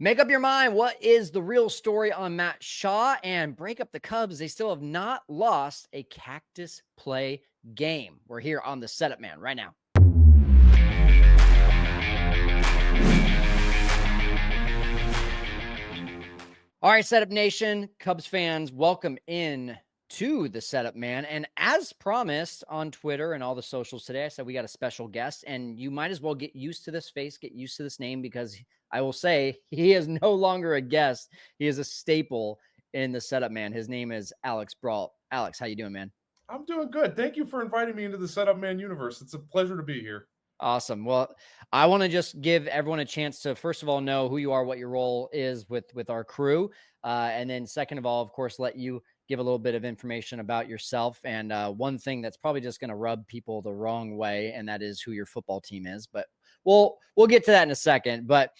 Make up your mind. What is the real story on Matt Shaw? And break up the Cubs. They still have not lost a cactus play game. We're here on the Setup Man right now. All right, Setup Nation, Cubs fans, welcome in to the Setup Man. And as promised on Twitter and all the socials today, I said we got a special guest, and you might as well get used to this face, get used to this name, because I will say he is no longer a guest. He is a staple in the Setup Man. His name is Alex Brault. Alex, how you doing, man? I'm doing good. Thank you for inviting me into the Setup Man universe. It's a pleasure to be here. Awesome. Well, I want to just give everyone a chance to, first of all, know who you are, what your role is with our crew. And then second of all, of course, let you give a little bit of information about yourself. And one thing that's probably just going to rub people the wrong way, and that is who your football team is. But we'll get to that in a second. But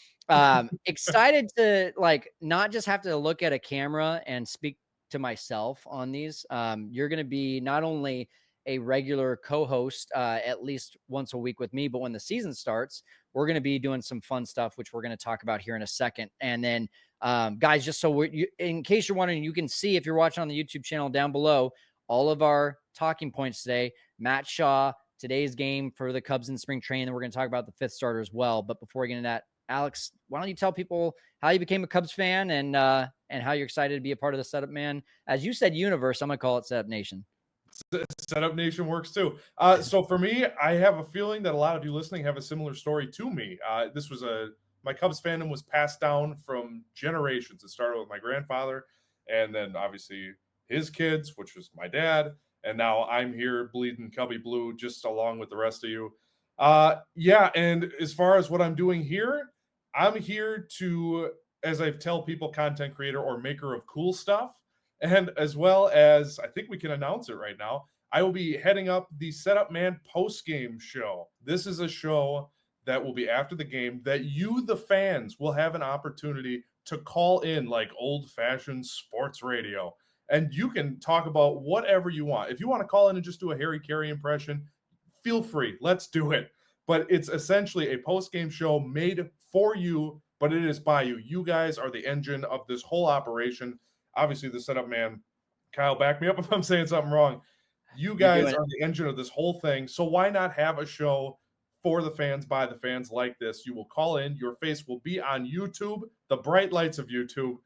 excited to not just have to look at a camera and speak to myself on these. You're going to be not only a regular co-host at least once a week with me, but when the season starts, we're going to be doing some fun stuff, which we're going to talk about here in a second. And then guys, just so in case you're wondering, you can see if you're watching on the YouTube channel down below, all of our talking points today. Matt Shaw, today's game for the Cubs in spring training, and we're going to talk about the fifth starter as well. But before we get into that, Alex, why don't you tell people how you became a Cubs fan and how you're excited to be a part of the Setup Man? As you said, universe, I'm going to call it Setup Nation. Setup Nation works too. So for me, I have a feeling that a lot of you listening have a similar story to me. My Cubs fandom was passed down from generations. It started with my grandfather, and then obviously his kids, which was my dad, and now I'm here bleeding Cubby blue just along with the rest of you. And as far as what I'm doing here, I'm here to, as I tell people, content creator or maker of cool stuff. And as well as, I think we can announce it right now, I will be heading up the Setup Man post-game show. This is a show that will be after the game that you, the fans, will have an opportunity to call in like old-fashioned sports radio. And you can talk about whatever you want. If you want to call in and just do a Harry Carey impression, feel free. Let's do it. But it's essentially a post-game show made for you, but it is by you. You guys are the engine of this whole operation. Obviously, the Setup Man, Kyle, back me up if I'm saying something wrong. You guys are the engine of this whole thing. So why not have a show for the fans, by the fans like this? You will call in. Your face will be on YouTube, the bright lights of YouTube.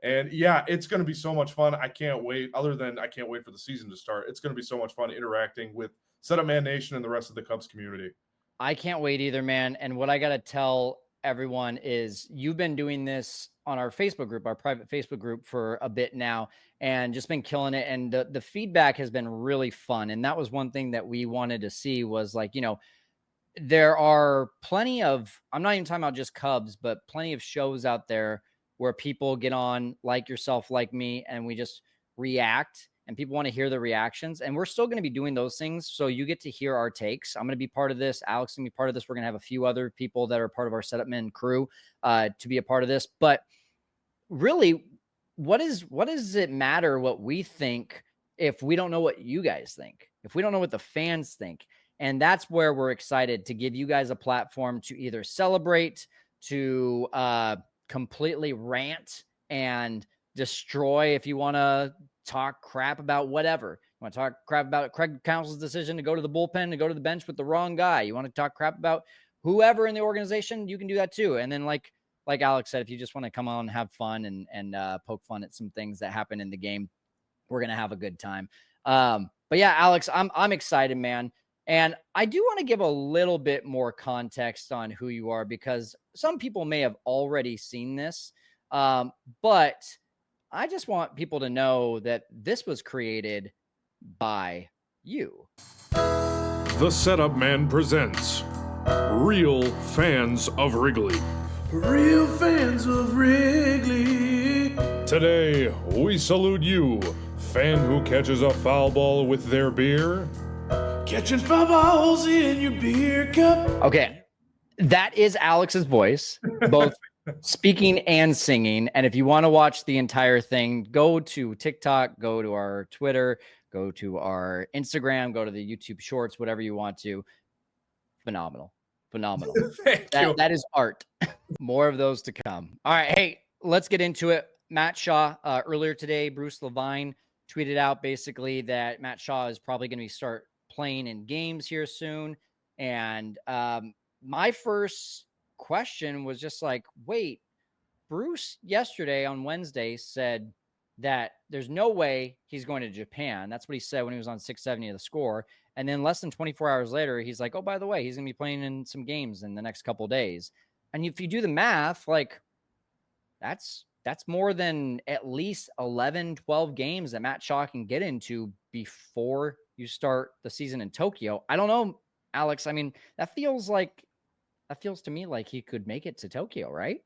And yeah, it's going to be so much fun. I can't wait. Other than I can't wait for the season to start. It's going to be so much fun interacting with Setup Man Nation and the rest of the Cubs community. I can't wait either, man. And what I got to tell everyone is you've been doing this on our Facebook group, our private Facebook group, for a bit now, and just been killing it. And the feedback has been really fun. And that was one thing that we wanted to see was there are plenty of, I'm not even talking about just Cubs, but plenty of shows out there where people get on like yourself, like me, and we just react. And people want to hear the reactions, and we're still going to be doing those things. So you get to hear our takes. I'm going to be part of this. Alex is going to be part of this. We're going to have a few other people that are part of our Setup Men crew to be a part of this. But really, what does it matter what we think if we don't know what you guys think, if we don't know what the fans think? And that's where we're excited to give you guys a platform to either celebrate, to completely rant and destroy if you want to talk crap about whatever. You want to talk crap about Craig Counsell's decision to go to the bullpen, to go to the bench with the wrong guy. You want to talk crap about whoever in the organization, you can do that too. And then like Alex said, if you just want to come on and have fun and poke fun at some things that happen in the game, we're going to have a good time. But yeah, Alex, I'm excited, man. And I do want to give a little bit more context on who you are, because some people may have already seen this. But I just want people to know that this was created by you. The Setup Man presents Real Fans of Wrigley. Real fans of Wrigley. Today, we salute you, fan who catches a foul ball with their beer. Catching foul balls in your beer cup. Okay, that is Alex's voice, both speaking and singing. And if you want to watch the entire thing, go to TikTok, go to our Twitter, go to our Instagram, go to the YouTube Shorts, whatever you want to. Phenomenal. Phenomenal. Thank you. That is art. More of those to come. All right. Hey, let's get into it. Matt Shaw, earlier today, Bruce Levine tweeted out basically that Matt Shaw is probably going to start playing in games here soon. And my first question was just like, wait, Bruce yesterday on Wednesday said that there's no way he's going to Japan. That's what he said when he was on 670 of the score. And then less than 24 hours later, he's like, oh, by the way, he's going to be playing in some games in the next couple of days. And if you do the math, like that's more than at least 11, 12 games that Matt Shaw can get into before you start the season in Tokyo. I don't know, Alex. I mean, that feels to me like he could make it to Tokyo, right?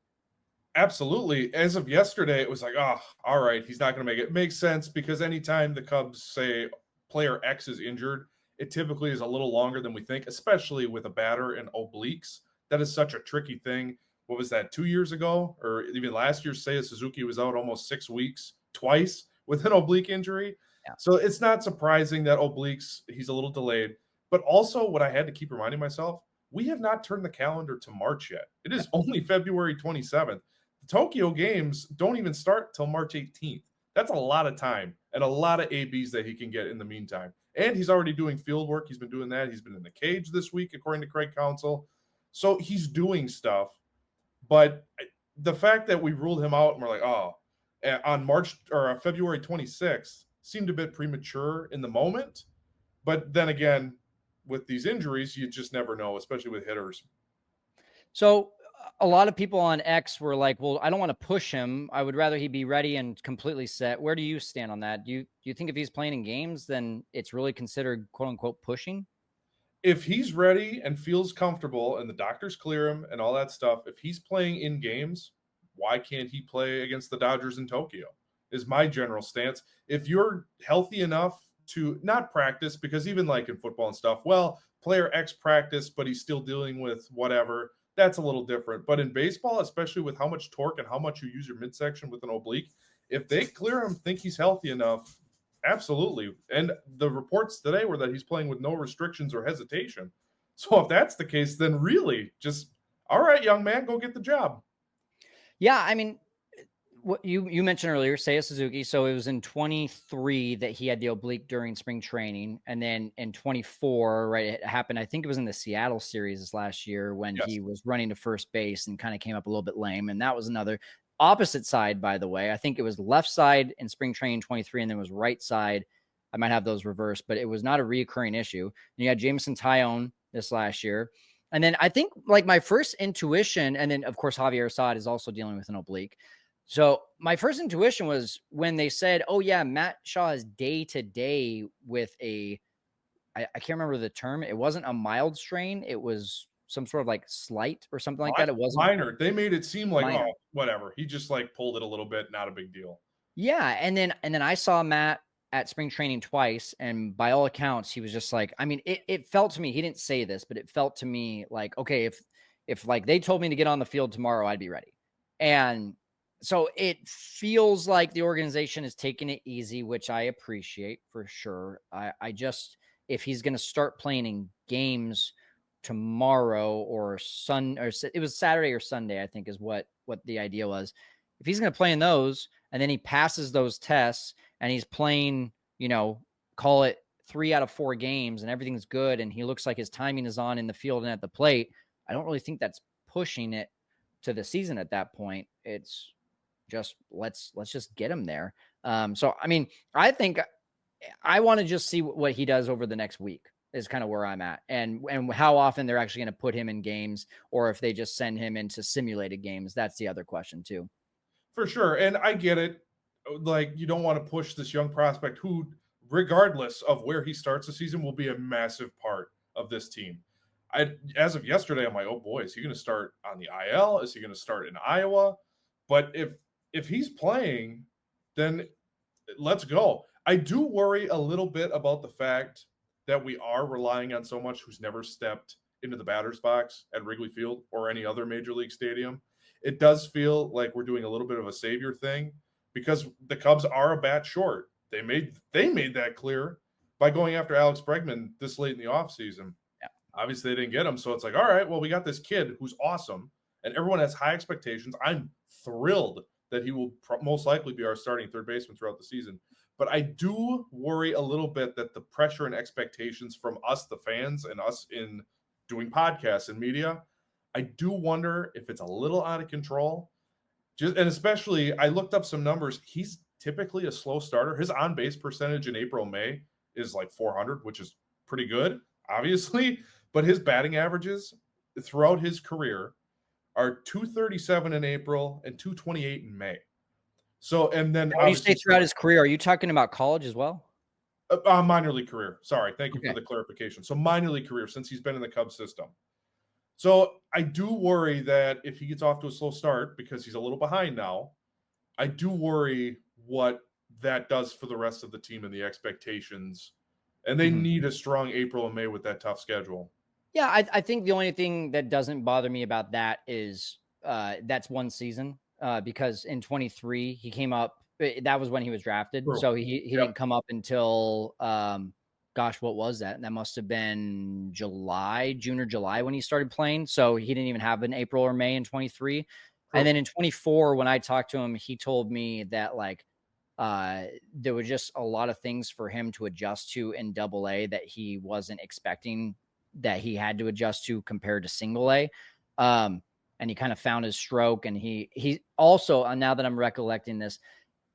Absolutely. As of yesterday, it was like, oh, all right, he's not going to make it. Makes sense because anytime the Cubs say player X is injured, it typically is a little longer than we think, especially with a batter and obliques. That is such a tricky thing. What was that, 2 years ago? Or even last year, Seiya Suzuki was out almost 6 weeks, twice with an oblique injury. Yeah. So it's not surprising that obliques, he's a little delayed. But also what I had to keep reminding myself, we have not turned the calendar to March yet. It is only February 27th. The Tokyo games don't even start till March 18th. That's a lot of time and a lot of ABs that he can get in the meantime. And he's already doing field work. He's been doing that. He's been in the cage this week, according to Craig Counsell. So he's doing stuff. But the fact that we ruled him out and we're like, oh, on March or February 26th seemed a bit premature in the moment. But then again, with these injuries, you just never know, especially with hitters. So a lot of people on X were like, well, I don't want to push him. I would rather he be ready and completely set. Where do you stand on that? Do you think if he's playing in games, then it's really considered quote unquote pushing? If he's ready and feels comfortable and the doctors clear him and all that stuff, if he's playing in games, why can't he play against the Dodgers in Tokyo? Is my general stance. If you're healthy enough to not practice, because even like in football and stuff, well, player X practice, but he's still dealing with whatever. That's a little different. But in baseball, especially with how much torque and how much you use your midsection with an oblique, if they clear him, think he's healthy enough, absolutely. And the reports today were that he's playing with no restrictions or hesitation. So if that's the case, then really just, all right, young man, go get the job. Yeah, I mean, what you mentioned earlier, Seiya Suzuki. So it was in 23 that he had the oblique during spring training. And then in 24, right, it happened. I think it was in the Seattle series this last year when he was running to first base and kind of came up a little bit lame. And that was another opposite side, by the way. I think it was left side in spring training 23, and then it was right side. I might have those reversed, but it was not a reoccurring issue. And you had Jameson Tyone this last year. And then I think like my first intuition, and then of course Javier Assad is also dealing with an oblique. So my first intuition was when they said, oh yeah, Matt Shaw is day to day with I can't remember the term. It wasn't a mild strain. It was some sort of like slight or something like that. It wasn't minor. They made it seem like, minor. Oh, whatever. He just like pulled it a little bit. Not a big deal. Yeah. And then I saw Matt at spring training twice. And by all accounts, he was just like, I mean, it felt to me, he didn't say this, but it felt to me like, okay, if like they told me to get on the field tomorrow, I'd be ready. And so it feels like the organization is taking it easy, which I appreciate for sure. I just, if he's going to start playing in games tomorrow or it was Saturday or Sunday, I think is what the idea was. If he's going to play in those and then he passes those tests and he's playing, call it 3 out of 4 games and everything's good and he looks like his timing is on in the field and at the plate, I don't really think that's pushing it to the season at that point. It's just let's just get him there. So I mean, I think I want to just see what he does over the next week is kind of where I'm at, and how often they're actually going to put him in games, or if they just send him into simulated games. That's the other question too. For sure, and I get it. Like you don't want to push this young prospect who, regardless of where he starts the season, will be a massive part of this team. As of yesterday, I'm like, oh boy, is he going to start on the IL? Is he going to start in Iowa? But if he's playing, then let's go. I do worry a little bit about the fact that we are relying on so much who's never stepped into the batter's box at Wrigley Field or any other major league stadium. It does feel like we're doing a little bit of a savior thing because the Cubs are a bat short. They made that clear by going after Alex Bregman this late in the offseason. Yeah. Obviously, they didn't get him. So it's like, all right, well, we got this kid who's awesome, and everyone has high expectations. I'm thrilled that he will most likely be our starting third baseman throughout the season. But I do worry a little bit that the pressure and expectations from us, the fans, and us in doing podcasts and media, I do wonder if it's a little out of control. And especially, I looked up some numbers. He's typically a slow starter. His on-base percentage in April, May is like 400, which is pretty good, obviously. But his batting averages throughout his career are 237 in April and 228 in May. So, and then when you say throughout his career, are you talking about college as well? Minor league career. Sorry. Thank you for the clarification. So minor league career since he's been in the Cubs system. So I do worry that if he gets off to a slow start because he's a little behind now, I do worry what that does for the rest of the team and the expectations. And they need a strong April and May with that tough schedule. Yeah, I think the only thing that doesn't bother me about that is that's one season because in 23 he came up. That was when he was drafted, so he didn't come up until gosh, what was that? That must have been June or July when he started playing. So he didn't even have an April or May in 23. And then in 24, when I talked to him, he told me that like there were just a lot of things for him to adjust to in AA that he wasn't expecting that he had to adjust to compared to single A. And he kind of found his stroke. And he also, now that I'm recollecting this,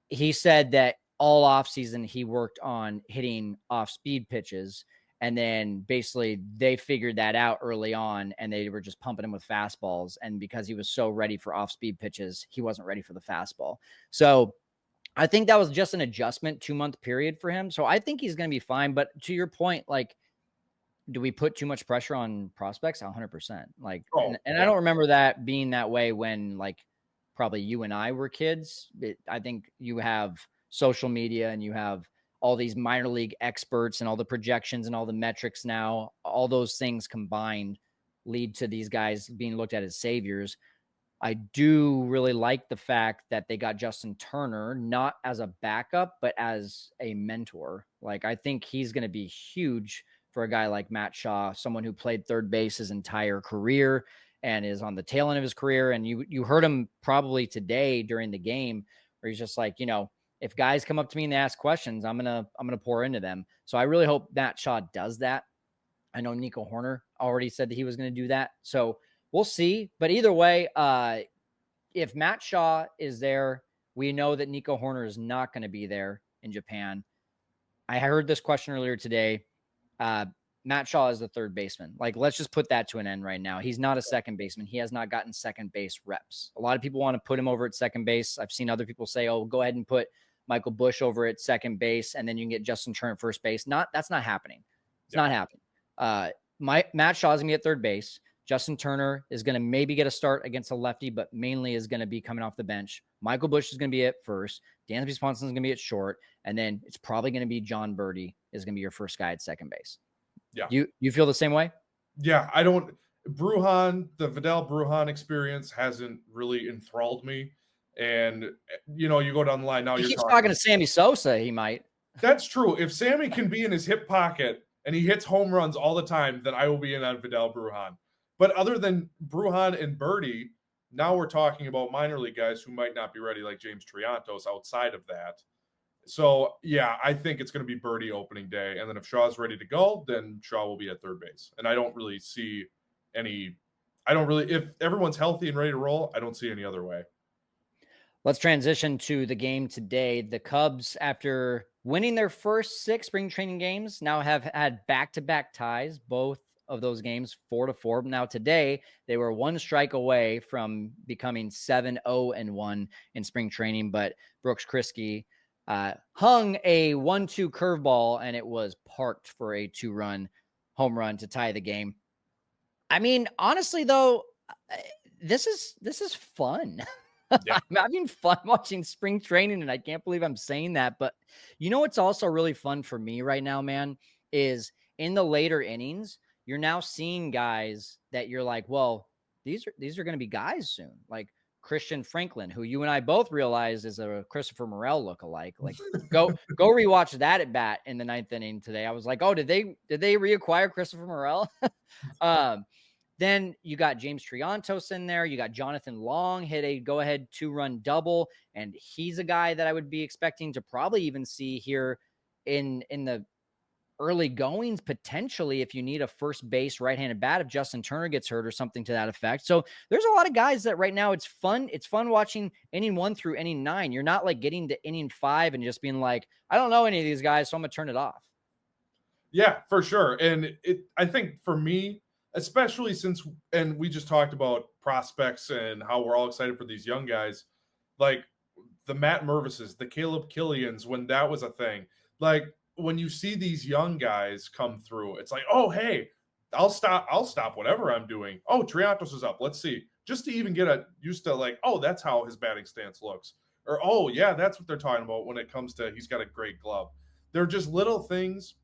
he said that all off season he worked on hitting off speed pitches. And then basically they figured that out early on and they were just pumping him with fastballs. And because he was so ready for off speed pitches, he wasn't ready for the fastball. So I think that was just an adjustment 2-month period for him. So I think he's going to be fine. But to your point, like, do we put too much pressure on prospects? 100%. Like, and I don't remember that being that way when like probably you and I were kids. I think you have social media and you have all these minor league experts and all the projections and all the metrics now, all those things combined lead to these guys being looked at as saviors. I do really like the fact that they got Justin Turner, not as a backup, but as a mentor. Like, I think he's going to be huge for a guy like Matt Shaw, someone who played third base his entire career and is on the tail end of his career. And you heard him probably today during the game where he's just like, you know, if guys come up to me and they ask questions, I'm going to pour into them. So I really hope Matt Shaw does that. I know Nico Horner already said that he was going to do that. So we'll see. But either way, if Matt Shaw is there, we know that Nico Horner is not going to be there in Japan. I heard this question earlier today. Matt Shaw is the third baseman. Like, let's just put that to an end right now. He's not a second baseman. He has not gotten second base reps. A lot of people want to put him over at second base. I've seen other people say, oh, go ahead and put Michael Busch over at second base, and then you can get Justin Turner at first base. That's not happening. It's not happening. Matt Shaw is going to be at third base. Justin Turner is going to maybe get a start against a lefty, but mainly is going to be coming off the bench. Michael Busch is going to be at first. Dansby Swanson is going to be at short. And then it's probably going to be John Birdie is going to be your first guy at second base. Yeah. You feel the same way? Yeah. Brujan, the Vidal Brujan experience hasn't really enthralled me. And, you know, you go down the line now. He keeps talking to Sammy Sosa. He might. That's true. If Sammy can be in his hip pocket and he hits home runs all the time, then I will be in on Vidal Brujan. But other than Brujan and Birdie, now we're talking about minor league guys who might not be ready, like James Triantos outside of that. So, yeah, I think it's going to be Birdie opening day. And then if Shaw's ready to go, then Shaw will be at third base. And I don't really see if everyone's healthy and ready to roll, I don't see any other way. Let's transition to the game today. The Cubs, after winning their first 6 spring training games, now have had back-to-back ties, both of those games 4-4. Now today, they were 1 strike away from becoming 7-0-1 in spring training, but Brooks Kriske hung a 1-2 curveball, and it was parked for a 2-run home run to tie the game. I mean, honestly, though, this is fun. Yeah. I'm having fun watching spring training, and I can't believe I'm saying that. But you know what's also really fun for me right now, man, is in the later innings, you're now seeing guys that you're like, well, these are going to be guys soon. Like Christian Franklin, who you and I both realized is a Christopher Morel lookalike. Like, go rewatch that at bat in the 9th inning today. I was like, oh, did they reacquire Christopher Morel? Then you got James Triantos in there. You got Jonathan Long hit a go-ahead 2-run double, and he's a guy that I would be expecting to probably even see here in the early goings, potentially, if you need a first base right-handed bat, if Justin Turner gets hurt or something to that effect. So there's a lot of guys that right now it's fun watching inning 1 through inning 9. You're not like getting to inning 5 and just being like, I don't know any of these guys, so I'm gonna turn it off. Yeah, for sure. And I think for me, especially since, and we just talked about prospects and how we're all excited for these young guys, like the Matt Mervises, the Caleb Killians, when that was a thing, like when you see these young guys come through, it's like, oh, hey, I'll stop whatever I'm doing. Oh, Triantos is up. Let's see. Just to even get used to like, oh, that's how his batting stance looks. Or, oh, yeah, that's what they're talking about when it comes to he's got a great glove. They're just little things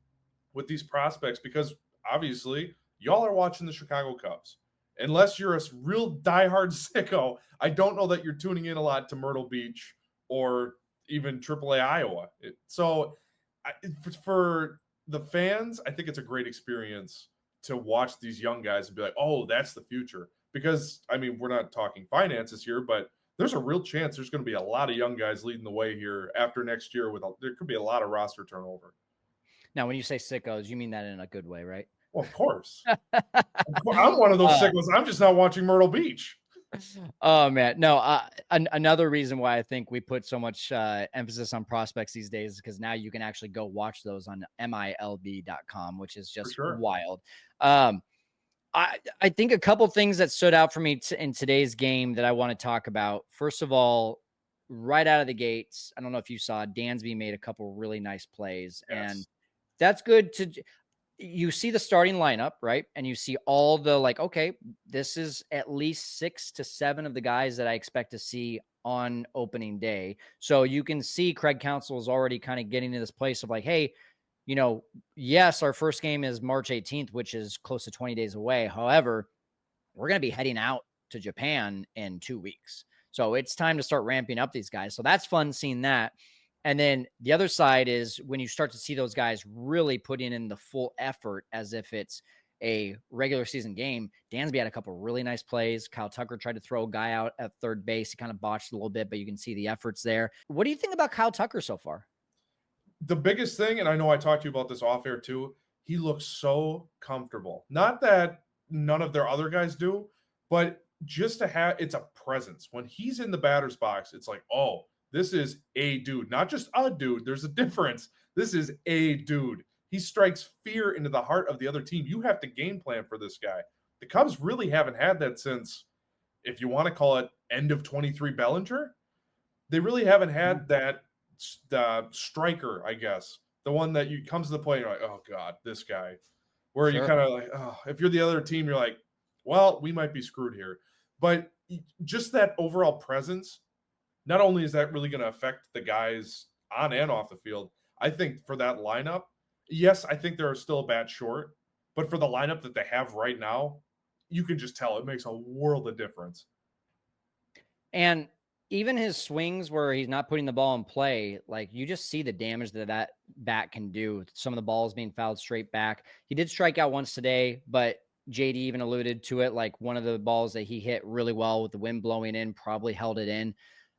with these prospects because obviously y'all are watching the Chicago Cubs. Unless you're a real diehard sicko, I don't know that you're tuning in a lot to Myrtle Beach or even AAA Iowa. So for the fans, I think it's a great experience to watch these young guys and be like, oh, that's the future. Because, I mean, we're not talking finances here, but there's a real chance there's going to be a lot of young guys leading the way here after next year. There could be a lot of roster turnover. Now, when you say sickos, you mean that in a good way, right? Well, of course. I'm one of those sickos. I'm just not watching Myrtle Beach. Oh, man. No, another reason why I think we put so much emphasis on prospects these days is because now you can actually go watch those on MILB.com, which is just wild. I think a couple things that stood out for me in today's game that I want to talk about. First of all, right out of the gates, I don't know if you saw, Dansby made a couple really nice plays. Yes. And that's good you see the starting lineup, right? And you see all the like, okay, this is at least 6 to 7 of the guys that I expect to see on opening day. So you can see Craig Counsell is already kind of getting to this place of like, hey, you know, yes, our first game is March 18th, which is close to 20 days away. However, we're going to be heading out to Japan in 2 weeks. So it's time to start ramping up these guys. So that's fun seeing that. And then the other side is when you start to see those guys really putting in the full effort as if it's a regular season game. Dansby had a couple of really nice plays. Kyle Tucker tried to throw a guy out at third base. He kind of botched a little bit, but you can see the efforts there. What do you think about Kyle Tucker so far? The biggest thing, and I know I talked to you about this off air too, he looks so comfortable. Not that none of their other guys do, but just to have, it's a presence. When he's in the batter's box, it's like, oh, this is a dude, not just a dude. There's a difference. This is a dude. He strikes fear into the heart of the other team. You have to game plan for this guy. The Cubs really haven't had that since, if you want to call it end of 23 Bellinger. They really haven't had that striker, I guess. The one that you comes to the plate and you're like, oh, God, this guy. Where you kind of like, oh, if you're the other team, you're like, well, we might be screwed here. But just that overall presence, not only is that really going to affect the guys on and off the field, I think for that lineup, yes, I think they're still a bat short, but for the lineup that they have right now, you can just tell it makes a world of difference. And even his swings where he's not putting the ball in play, like you just see the damage that bat can do. Some of the balls being fouled straight back. He did strike out once today, but JD even alluded to it. Like one of the balls that he hit really well with the wind blowing in probably held it in.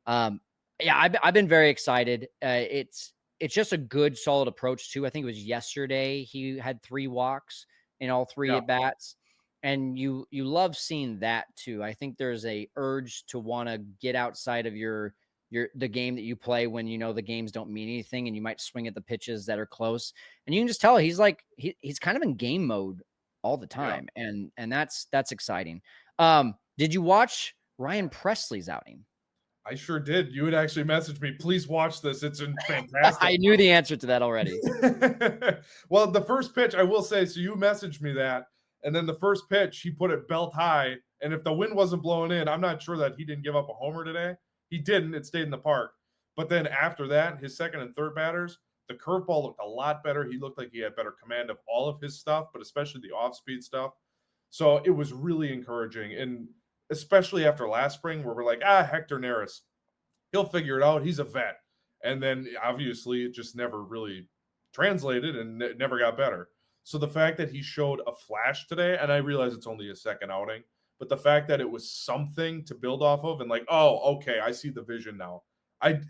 Yeah, I've been very excited. It's just a good, solid approach too. I think it was yesterday he had 3 walks in all 3 at bats, and you love seeing that too. I think there's a urge to want to get outside of the game that you play when you know the games don't mean anything, and you might swing at the pitches that are close, and you can just tell he's like he's kind of in game mode all the time, and that's exciting. Did you watch Ryan Presley's outing? I sure did. You had actually messaged me, please watch this. It's fantastic. I knew the answer to that already. Well, the first pitch, I will say, so you messaged me that, and then the first pitch, he put it belt high, and if the wind wasn't blowing in, I'm not sure that he didn't give up a homer today. He didn't. It stayed in the park. But then after that, his second and third batters, the curveball looked a lot better. He looked like he had better command of all of his stuff, but especially the off-speed stuff. So it was really encouraging. And especially after last spring where we're like, Hector Neris, he'll figure it out. He's a vet. And then obviously it just never really translated and never got better. So the fact that he showed a flash today, and I realize it's only his second outing, but the fact that it was something to build off of and like, oh, okay, I see the vision now.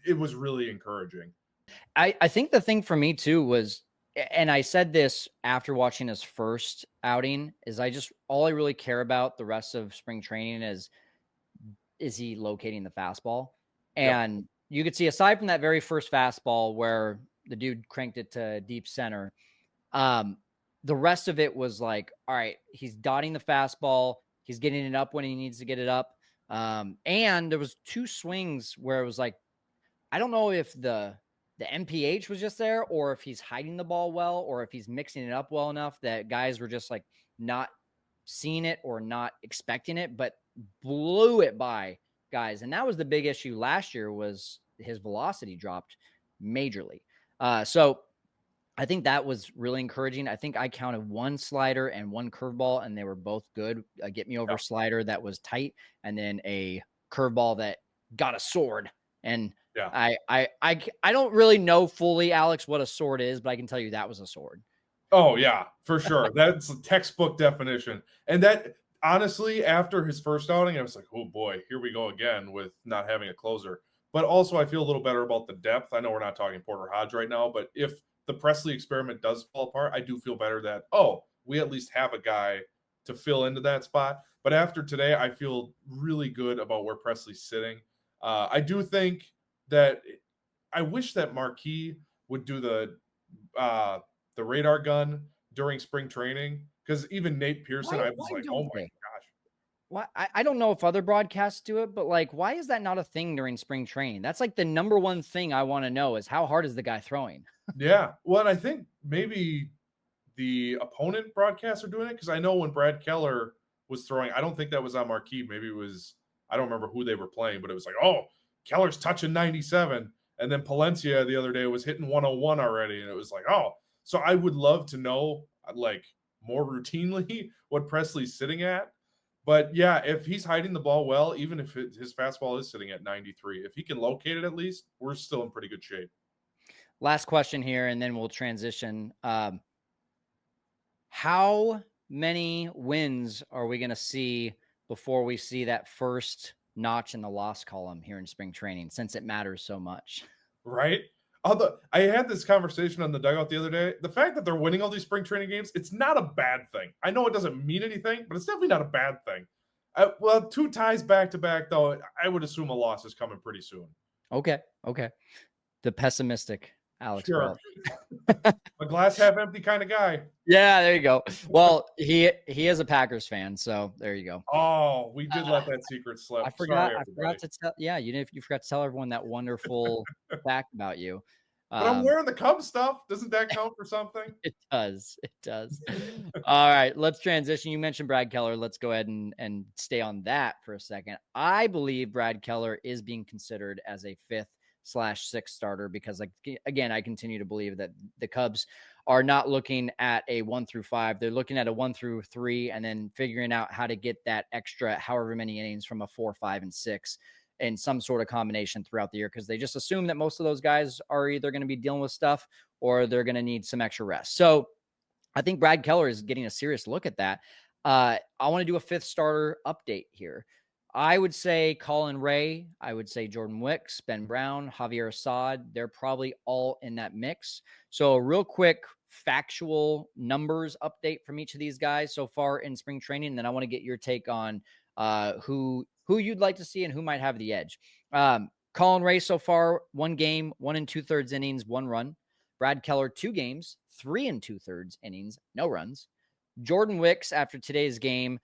It was really encouraging. I think the thing for me too was, and I said this after watching his first outing, is all I really care about the rest of spring training is he locating the fastball? And you could see, aside from that very first fastball where the dude cranked it to deep center, the rest of it was like, all right, he's dotting the fastball. He's getting it up when he needs to get it up. And there was 2 swings where it was like, I don't know if the MPH was just there or if he's hiding the ball well or if he's mixing it up well enough that guys were just like not seeing it or not expecting it, but blew it by guys. And that was the big issue last year, was his velocity dropped majorly. So I think that was really encouraging. I think I counted 1 slider and 1 curveball, and they were both good. A get me over slider that was tight, and then a curveball that got a sword. And I don't really know fully, Alex, what a sword is, but I can tell you that was a sword. Oh yeah, for sure. That's a textbook definition. And that, honestly, after his first outing, I was like, oh boy, here we go again with not having a closer. But also I feel a little better about the depth. I know we're not talking Porter Hodge right now, but if the Presley experiment does fall apart, I do feel better that, we at least have a guy to fill into that spot. But after today, I feel really good about where Presley's sitting. I do think that I wish that Marquee would do the radar gun during spring training, because even Nate Pearson, I was like, oh my gosh. Why? I don't know if other broadcasts do it, but like, why is that not a thing during spring training? That's like the number one thing I want to know is how hard is the guy throwing? Yeah. Well, and I think maybe the opponent broadcasts are doing it, because I know when Brad Keller was throwing, I don't think that was on Marquee. Maybe it was, I don't remember who they were playing, but it was like, oh, Keller's touching 97. And then Palencia the other day was hitting 101 already. And it was like, oh, so I would love to know, like, more routinely what Presley's sitting at. But yeah, if he's hiding the ball well, even if his fastball is sitting at 93, if he can locate it at least, we're still in pretty good shape. Last question here, and then we'll transition. How many wins are we going to see before we see that first notch in the loss column here in spring training, since it matters so much? Right? Although I had this conversation on the dugout the other day, the fact that they're winning all these spring training games, it's not a bad thing. I know it doesn't mean anything, but it's definitely not a bad thing. Well, 2 ties back to back, though, I would assume a loss is coming pretty soon. Okay. The pessimistic Alex. Sure. A glass half empty kind of guy. Yeah, there you go. Well, he is a Packers fan, so there you go. Oh, we did let that secret slip. I forgot to tell. Yeah, you forgot to tell everyone that wonderful fact about you. But I'm wearing the Cubs stuff. Doesn't that count for something? It does. All right, let's transition. You mentioned Brad Keller. Let's go ahead and stay on that for a second. I believe Brad Keller is being considered as a 5th/6th starter because, like, again, I continue to believe that the Cubs are not looking at a 1 through 5. They're looking at a 1 through 3 and then figuring out how to get that extra however many innings from a 4, 5, and 6 in some sort of combination throughout the year, because they just assume that most of those guys are either going to be dealing with stuff or they're going to need some extra rest. So I think Brad Keller is getting a serious look at that. I want to do a 5th starter update here. I would say Colin Ray. I would say Jordan Wicks, Ben Brown, Javier Assad. They're probably all in that mix. So a real quick factual numbers update from each of these guys so far in spring training. And then I want to get your take on who you'd like to see and who might have the edge. Colin Ray so far, 1 game, 1 2/3 innings, 1 run. Brad Keller, 2 games, 3 2/3 innings, no runs. Jordan Wicks, after today's game,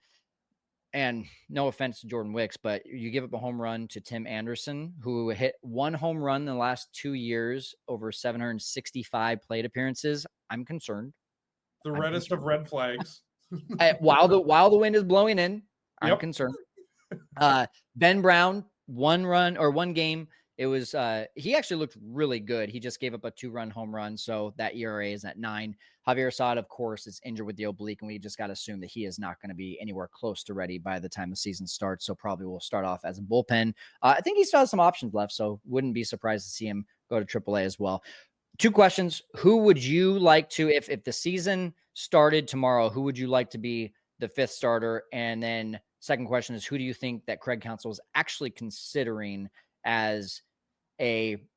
and no offense to Jordan Wicks, but you give up a home run to Tim Anderson, who hit 1 home run in the last 2 years over 765 plate appearances. I'm concerned. The reddest of red flags. While the wind is blowing in, I'm concerned. Ben Brown, 1 run or 1 game, It was he actually looked really good. He just gave up a 2-run home run, so that ERA is at 9. Javier Assad, of course, is injured with the oblique, and we just got to assume that he is not going to be anywhere close to ready by the time the season starts. So probably will start off as a bullpen. I think he still has some options left, so wouldn't be surprised to see him go to AAA as well. 2 questions. Who would you like to, if the season started tomorrow, who would you like to be the 5th starter? And then second question is, who do you think that Craig Counsell is actually considering as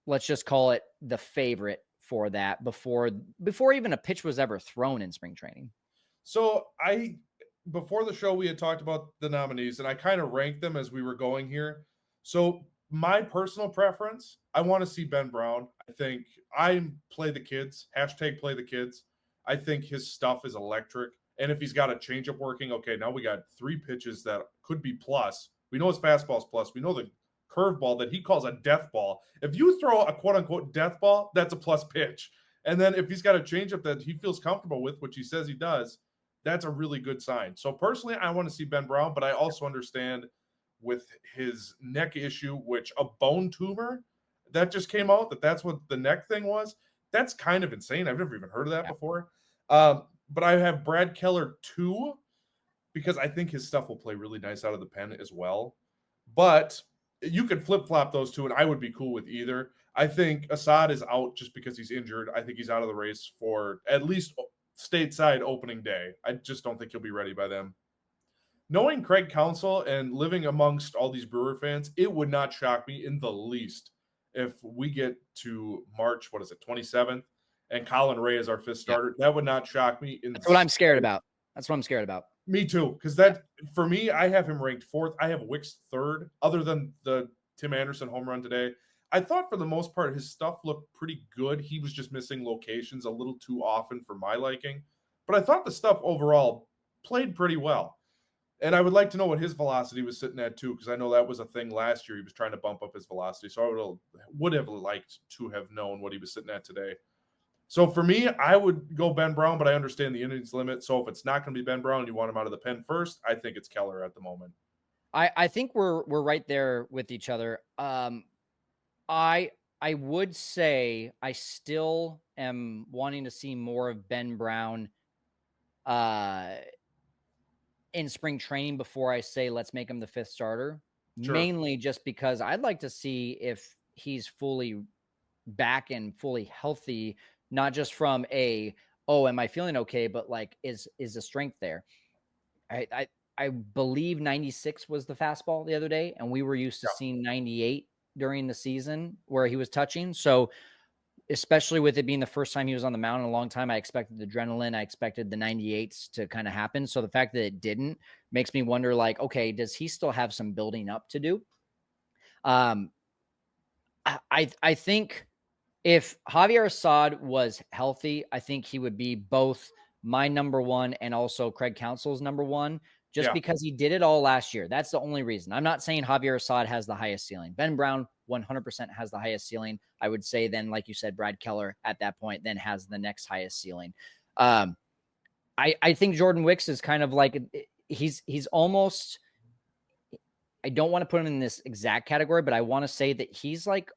let's just call it the favorite for that before even a pitch was ever thrown in spring training? So before the show, we had talked about the nominees, and I kind of ranked them as we were going here. So my personal preference, I want to see Ben Brown. I think play the kids, #play the kids. I think his stuff is electric. And if he's got a changeup working, okay, now we got 3 pitches that could be plus. We know his fastball's plus. We know the curveball that he calls a death ball. If you throw a quote-unquote death ball, that's a plus pitch. And then if he's got a changeup that he feels comfortable with, which he says he does, that's a really good sign. So personally, I want to see Ben Brown, but I also understand with his neck issue, which a bone tumor that just came out, that's what the neck thing was. That's kind of insane. I've never even heard of that before. But I have Brad Keller 2 because I think his stuff will play really nice out of the pen as well. But you could flip-flop those 2, and I would be cool with either. I think Assad is out just because he's injured. I think he's out of the race for at least stateside opening day. I just don't think he'll be ready by then. Knowing Craig Counsell and living amongst all these Brewer fans, it would not shock me in the least if we get to March, 27th, and Colin Ray is our 5th starter. That would not shock me. That's what I'm scared about. Me too, because that, for me, I have him ranked 4th. I have Wicks 3rd, other than the Tim Anderson home run today. I thought for the most part his stuff looked pretty good. He was just missing locations a little too often for my liking. But I thought the stuff overall played pretty well. And I would like to know what his velocity was sitting at too, because I know that was a thing last year. He was trying to bump up his velocity. So I would have liked to have known what he was sitting at today. So for me, I would go Ben Brown, but I understand the innings limit. So if it's not going to be Ben Brown, you want him out of the pen first, I think it's Keller at the moment. I think we're right there with each other. I would say I still am wanting to see more of Ben Brown in spring training before I say let's make him the 5th starter. Sure. Mainly just because I'd like to see if he's fully back and fully healthy, not just from am I feeling okay, but like is the strength there? I believe 96 was the fastball the other day, and we were used to seeing 98 during the season where he was touching. So especially with it being the first time he was on the mound in a long time, I expected the adrenaline. I expected the 98s to kind of happen. So the fact that it didn't makes me wonder, like, okay, does he still have some building up to do? I think if Javier Assad was healthy, I think he would be both my number 1 and also Craig Counsell's number 1, just because he did it all last year. That's the only reason. I'm not saying Javier Assad has the highest ceiling. Ben Brown 100% has the highest ceiling. I would say then, like you said, Brad Keller at that point then has the next highest ceiling. I think Jordan Wicks is kind of like, he's almost, I don't want to put him in this exact category, but I want to say that he's like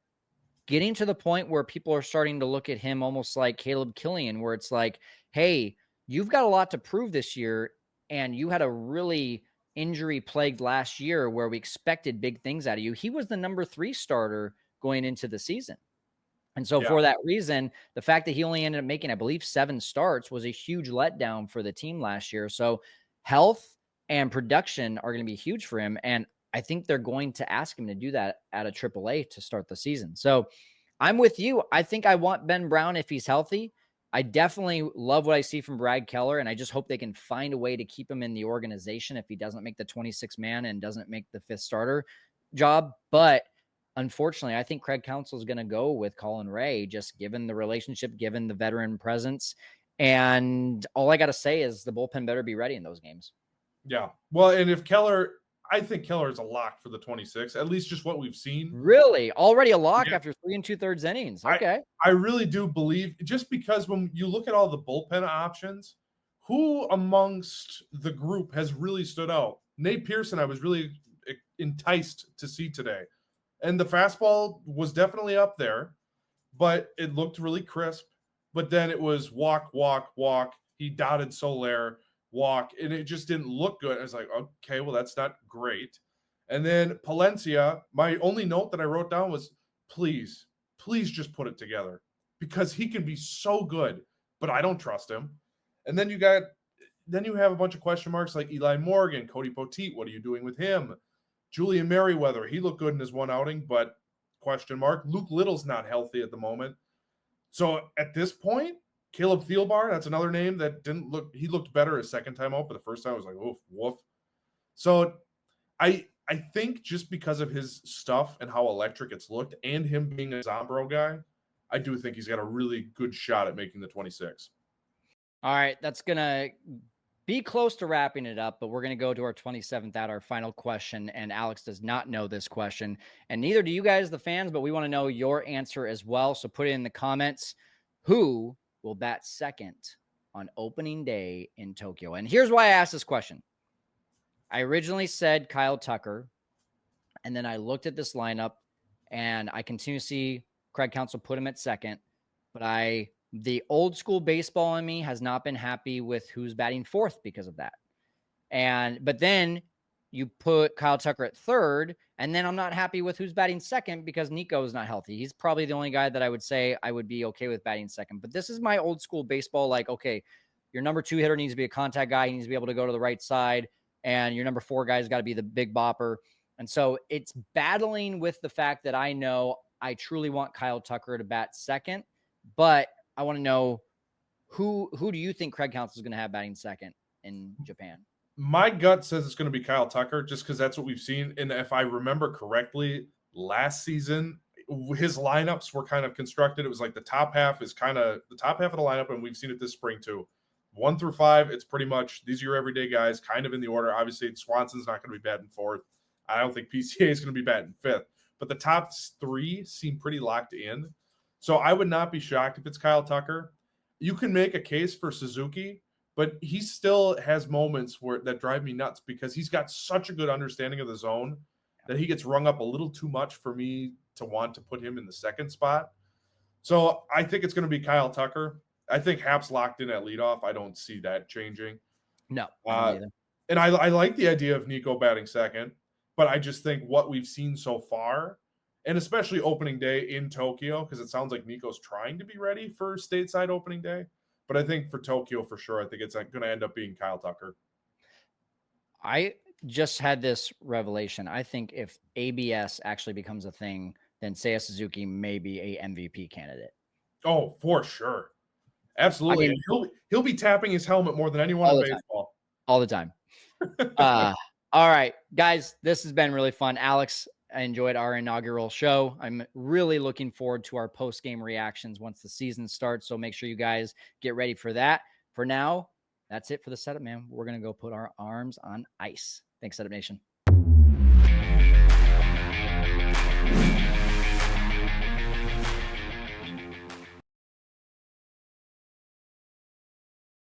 getting to the point where people are starting to look at him almost like Caleb Killian, where it's like, hey, you've got a lot to prove this year, and you had a really injury-plagued last year where we expected big things out of you. He was the number 3 starter going into the season. And so for that reason, the fact that he only ended up making, I believe, 7 starts was a huge letdown for the team last year. So health and production are going to be huge for him. And I think they're going to ask him to do that at a AAA to start the season. So I'm with you. I think I want Ben Brown if he's healthy. I definitely love what I see from Brad Keller, and I just hope they can find a way to keep him in the organization if he doesn't make the 26-man and doesn't make the 5th starter job. But unfortunately, I think Craig Counsell is going to go with Colin Ray, just given the relationship, given the veteran presence. And all I got to say is the bullpen better be ready in those games. Yeah. Well, and if Keller, I think Keller is a lock for the 26, at least just what we've seen. Really? Already a lock after 3 2/3 innings. Okay. I really do believe, just because when you look at all the bullpen options, who amongst the group has really stood out? Nate Pearson, I was really enticed to see today. And the fastball was definitely up there, but it looked really crisp. But then it was walk, walk, walk. He dotted Soler, walk, and it just didn't look good. I was like, okay, well, that's not great. And then Palencia, my only note that I wrote down was, please just put it together, because he can be so good, but I don't trust him. And then you have a bunch of question marks like Eli Morgan, Cody Poteet. What are you doing with him? Julian Merriweather, he looked good in his one outing, but question mark. Luke Little's not healthy at the moment. So at this point, Caleb Thielbar, that's another name that didn't look, he looked better his second time out, but the first time I was like, woof, woof. So I think just because of his stuff and how electric it's looked and him being a Zombro guy, I do think he's got a really good shot at making the 26. All right, that's going to be close to wrapping it up, but we're going to go to our 27th out, our final question. And Alex does not know this question, and neither do you guys, the fans, but we want to know your answer as well. So put it in the comments. Who will bat second on opening day in Tokyo? And here's why I asked this question. I originally said Kyle Tucker, and then I looked at this lineup, and I continue to see Craig Counsell put him at second, but the old school baseball in me has not been happy with who's batting fourth because of that. But then you put Kyle Tucker at third, and then I'm not happy with who's batting second because Nico is not healthy. He's probably the only guy that I would say I would be okay with batting second. But this is my old school baseball. Like, okay, your number 2 hitter needs to be a contact guy. He needs to be able to go to the right side. And your number 4 guy's got to be the big bopper. And so it's battling with the fact that I know I truly want Kyle Tucker to bat second, but I want to know who do you think Craig Counsell is going to have batting second in Japan? My gut says it's going to be Kyle Tucker, just because that's what we've seen. And if I remember correctly, last season, his lineups were kind of constructed. It was like the top half is kind of the top half of the lineup, and we've seen it this spring too. 1 through 5, it's pretty much these are your everyday guys, kind of in the order. Obviously, Swanson's not going to be batting fourth. I don't think PCA is going to be batting fifth, but the top 3 seem pretty locked in. So I would not be shocked if it's Kyle Tucker. You can make a case for Suzuki, but he still has moments that drive me nuts because he's got such a good understanding of the zone that he gets rung up a little too much for me to want to put him in the second spot. So I think it's going to be Kyle Tucker. I think Hap's locked in at leadoff. I don't see that changing. No. And I like the idea of Nico batting second, but I just think what we've seen so far, and especially opening day in Tokyo, because it sounds like Nico's trying to be ready for stateside opening day. But I think for Tokyo, for sure, I think it's going to end up being Kyle Tucker. I just had this revelation. I think if ABS actually becomes a thing, then Seiya Suzuki may be a MVP candidate. Oh, for sure. Absolutely. I mean, he'll be tapping his helmet more than anyone in baseball. All the time. All right, guys, this has been really fun. Alex, I enjoyed our inaugural show. I'm really looking forward to our post-game reactions once the season starts. So make sure you guys get ready for that. For now, that's it for the setup, man. We're going to go put our arms on ice. Thanks, Setup Nation.